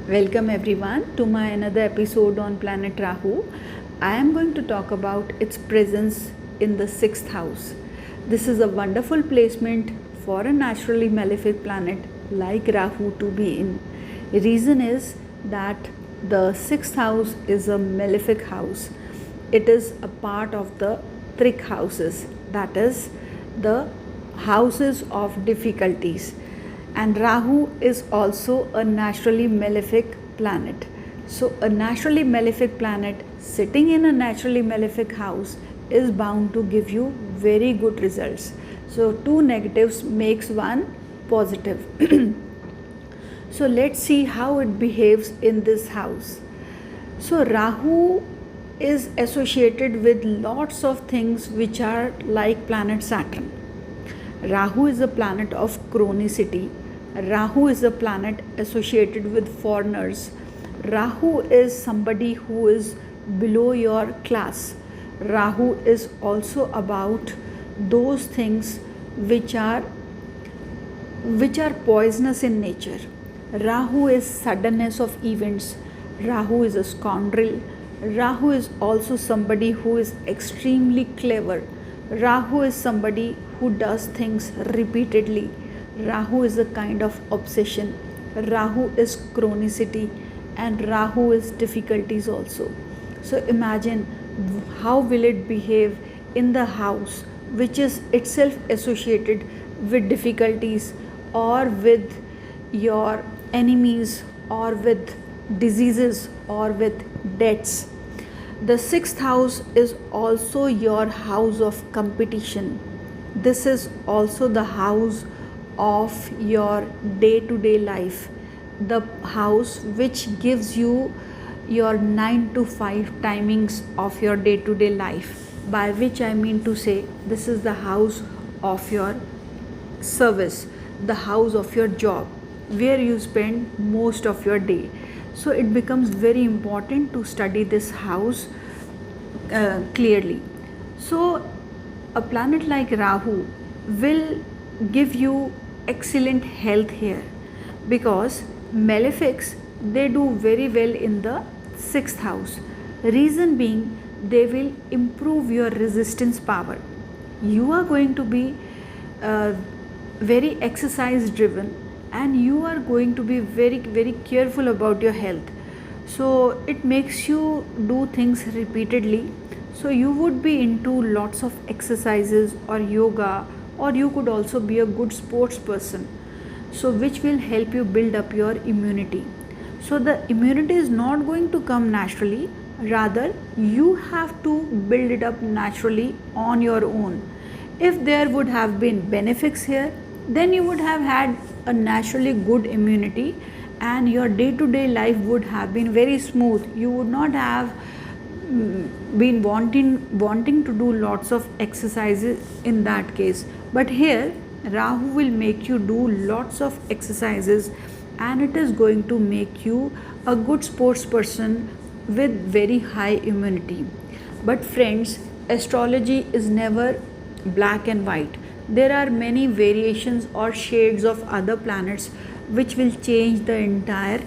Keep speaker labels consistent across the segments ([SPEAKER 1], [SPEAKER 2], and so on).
[SPEAKER 1] Welcome everyone to my another episode on planet Rahu. I am going to talk about its presence in the 6th house. This is a wonderful placement for a naturally malefic planet like Rahu to be in. Reason is that the 6th house is a malefic house. It is a part of the trick houses, that is the houses of difficulties, and Rahu is also a naturally malefic planet. So, a naturally malefic planet sitting in a naturally malefic house is bound to give you very good results. So, two negatives makes one positive. So, let's see how it behaves in this house. So, Rahu is associated with lots of things which are like planet Saturn. Rahu is a planet of chronicity. Rahu is a planet associated with foreigners. Rahu is somebody who is below your class. Rahu is also about those things which are poisonous in nature. Rahu is suddenness of events. Rahu is a scoundrel. Rahu is also somebody who is extremely clever. Rahu is somebody who does things repeatedly. Rahu is a kind of obsession. Rahu is chronicity, and Rahu is difficulties also. So imagine how will it behave in the house which is itself associated with difficulties or with your enemies or with diseases or with debts. The 6th house is also your house of competition. This is also the house of your day to day life, the house which gives you your 9 to 5 timings of your day to day life. By which I mean to say, this is the house of your service, the house of your job, where you spend most of your day. So it becomes very important to study this house clearly. So a planet like Rahu will give you excellent health here, because malefics, they do very well in the 6th house. Reason being, they will improve your resistance power. You are going to be very exercise driven, and you are going to be very careful about your health. So it makes you do things repeatedly. So you would be into lots of exercises or yoga, or you could also be a good sports person, so which will help you build up your immunity. So the immunity is not going to come naturally, rather you have to build it up naturally on your own. If there would have been benefics here, then you would have had a naturally good immunity, and your day to day life would have been very smooth. You would not have been wanting to do lots of exercises in that case. But here Rahu will make you do lots of exercises, and it is going to make you a good sports person with very high immunity. But friends, astrology is never black and white. There are many variations or shades of other planets which will change the entire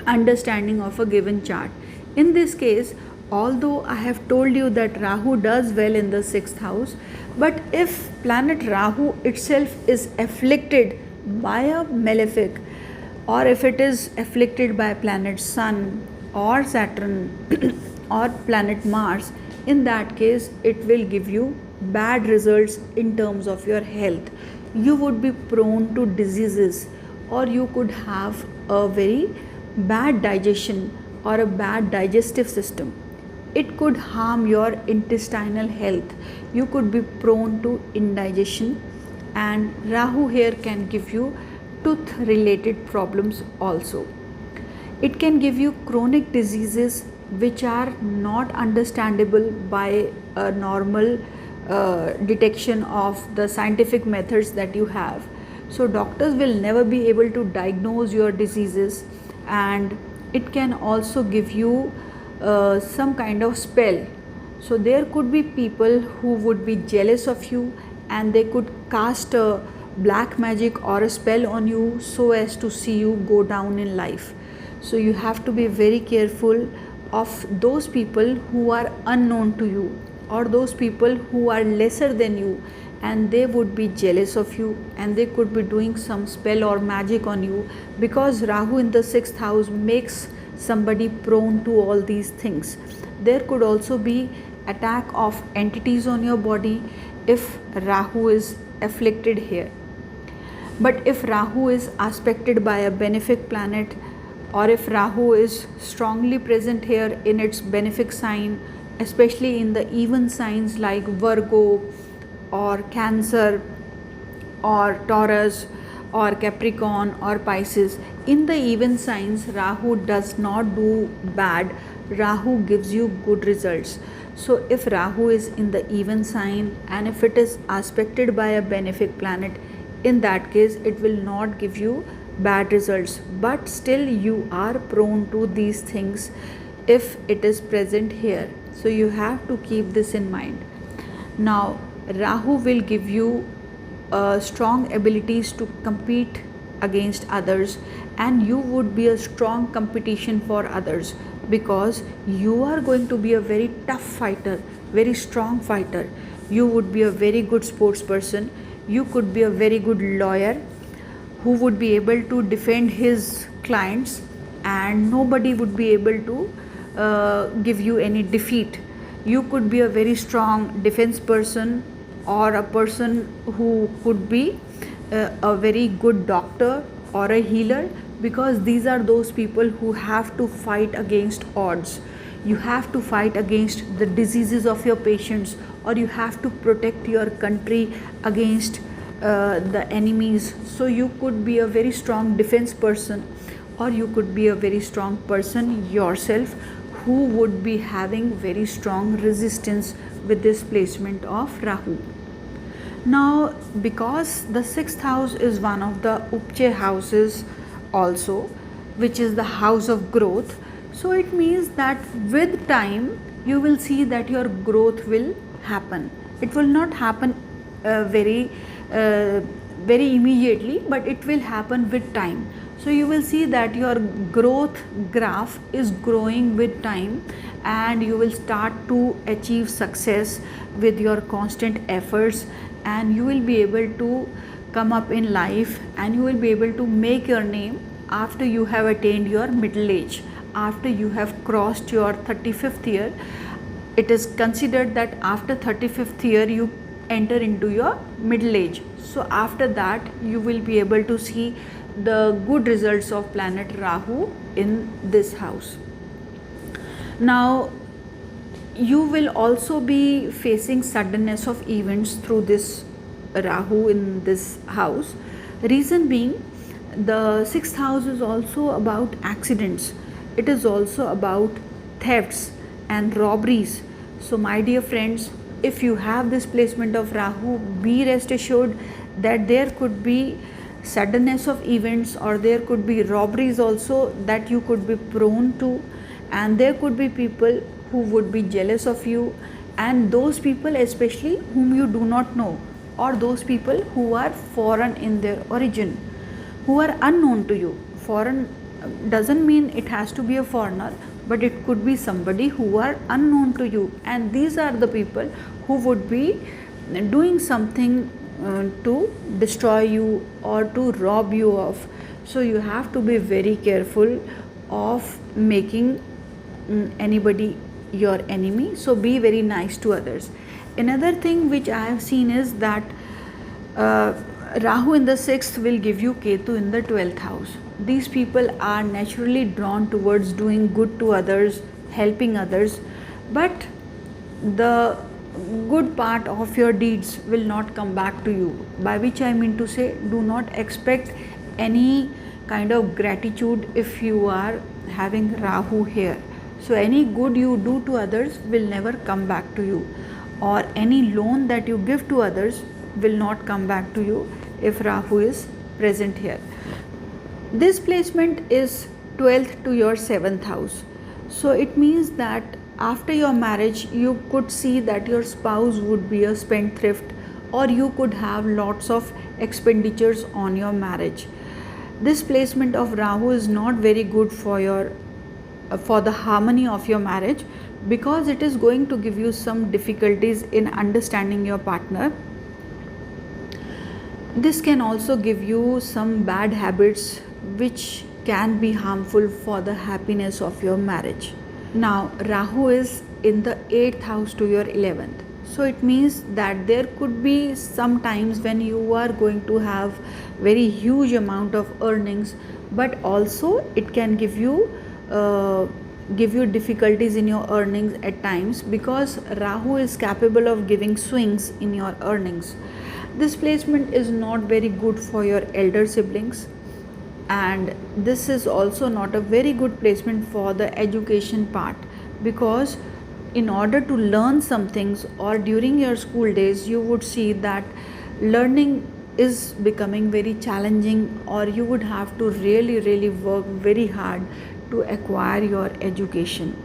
[SPEAKER 1] understanding of a given chart. In this case, although I have told you that Rahu does well in the 6th house, but if planet Rahu itself is afflicted by a malefic, or if it is afflicted by planet Sun or Saturn or planet Mars, in that case it will give you bad results in terms of your health. You would be prone to diseases, or you could have a very bad digestion or a bad digestive system. It could harm your intestinal health. You could be prone to indigestion, and Rahu here can give you tooth related problems also. It can give you chronic diseases which are not understandable by a normal detection of the scientific methods that you have. So doctors will never be able to diagnose your diseases, and it can also give you some kind of spell. So there could be people who would be jealous of you, and they could cast a black magic or a spell on you so as to see you go down in life. So you have to be very careful of those people who are unknown to you, or those people who are lesser than you, and they would be jealous of you, and they could be doing some spell or magic on you, because Rahu in the 6th house makes somebody prone to all these things. There could also be attack of entities on your body if Rahu is afflicted here. But if Rahu is aspected by a benefic planet, or if Rahu is strongly present here in its benefic sign, especially in the even signs like Virgo or Cancer or Taurus or Capricorn or Pisces, in the even signs Rahu does not do bad, Rahu gives you good results. So if Rahu is in the even sign and if it is aspected by a benefic planet, in that case it will not give you bad results, but still you are prone to these things if it is present here. So you have to keep this in mind. Now Rahu will give you strong abilities to compete against others, and you would be a strong competition for others, because you are going to be a very tough fighter, very strong fighter. You would be a very good sports person. You could be a very good lawyer who would be able to defend his clients, and nobody would be able to give you any defeat. You could be a very strong defense person, or a person who could be a very good doctor or a healer, because these are those people who have to fight against odds. You have to fight against the diseases of your patients, or you have to protect your country against the enemies. So you could be a very strong defense person, or you could be a very strong person yourself who would be having very strong resistance with this placement of Rahu. Now, because the 6th house is one of the Upche houses also, which is the house of growth, so it means that with time you will see that your growth will happen. It will not happen very immediately, but it will happen with time. So you will see that your growth graph is growing with time, and you will start to achieve success with your constant efforts, and you will be able to come up in life, and you will be able to make your name after you have attained your middle age. After you have crossed your 35th year, it is considered that after 35th year you enter into your middle age. So after that you will be able to see the good results of planet Rahu in this house. Now you will also be facing suddenness of events through this Rahu in this house. Reason being, the 6th house is also about accidents. It is also about thefts and robberies. So my dear friends, if you have this placement of Rahu, be rest assured that there could be suddenness of events, or there could be robberies also that you could be prone to, and there could be people who would be jealous of you, and those people especially whom you do not know, or those people who are foreign in their origin, who are unknown to you. Foreign doesn't mean it has to be a foreigner, but it could be somebody who are unknown to you, and these are the people who would be doing something to destroy you or to rob you of. So you have to be very careful of making anybody your enemy. So be very nice to others. Another thing which I have seen is that Rahu in the 6th will give you Ketu in the 12th house. These people are naturally drawn towards doing good to others, helping others, but the good part of your deeds will not come back to you. By which I mean to say, do not expect any kind of gratitude if you are having Rahu here. So any good you do to others will never come back to you, or any loan that you give to others will not come back to you if Rahu is present here. This placement is 12th to your 7th house. So it means that after your marriage you could see that your spouse would be a spendthrift, or you could have lots of expenditures on your marriage. This placement of Rahu is not very good for your for the harmony of your marriage, because it is going to give you some difficulties in understanding your partner. This can also give you some bad habits which can be harmful for the happiness of your marriage. Now, Rahu is in the 8th house to your 11th. So it means that there could be some times when you are going to have very huge amount of earnings, but also it can give you difficulties in your earnings at times, because Rahu is capable of giving swings in your earnings. This placement is not very good for your elder siblings, and this is also not a very good placement for the education part, because in order to learn some things, or during your school days, you would see that learning is becoming very challenging, or you would have to really work very hard to acquire your education.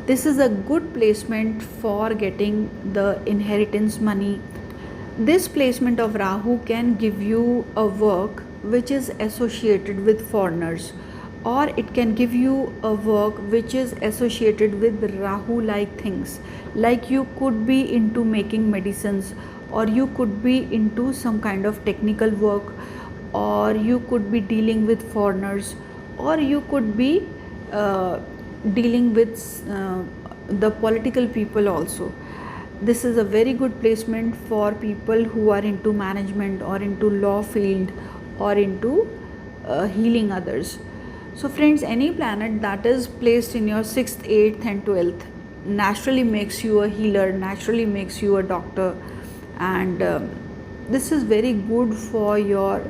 [SPEAKER 1] This is a good placement for getting the inheritance money. This placement of Rahu can give you a work which is associated with foreigners, or it can give you a work which is associated with Rahu like things, like you could be into making medicines, or you could be into some kind of technical work, or you could be dealing with foreigners, or you could be dealing with the political people also. This is a very good placement for people who are into management, or into law field, or into healing others. So friends, any planet that is placed in your 6th, 8th and 12th naturally makes you a healer, naturally makes you a doctor, and this is very good for your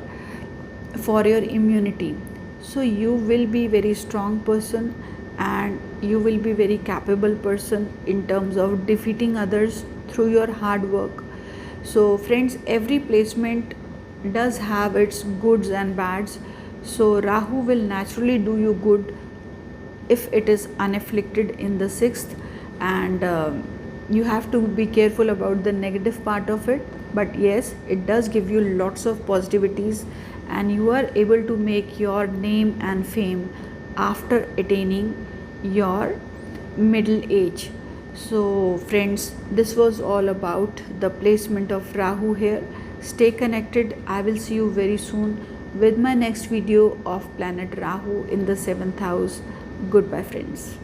[SPEAKER 1] immunity. So you will be very strong person, and you will be very capable person in terms of defeating others through your hard work. So friends, every placement does have its goods and bads. So Rahu will naturally do you good if it is unafflicted in the 6th, and you have to be careful about the negative part of it. But yes, it does give you lots of positivities, and you are able to make your name and fame after attaining your middle age. So friends, this was all about the placement of Rahu here. Stay connected. I will see you very soon with my next video of planet Rahu in the 7th house. Goodbye friends.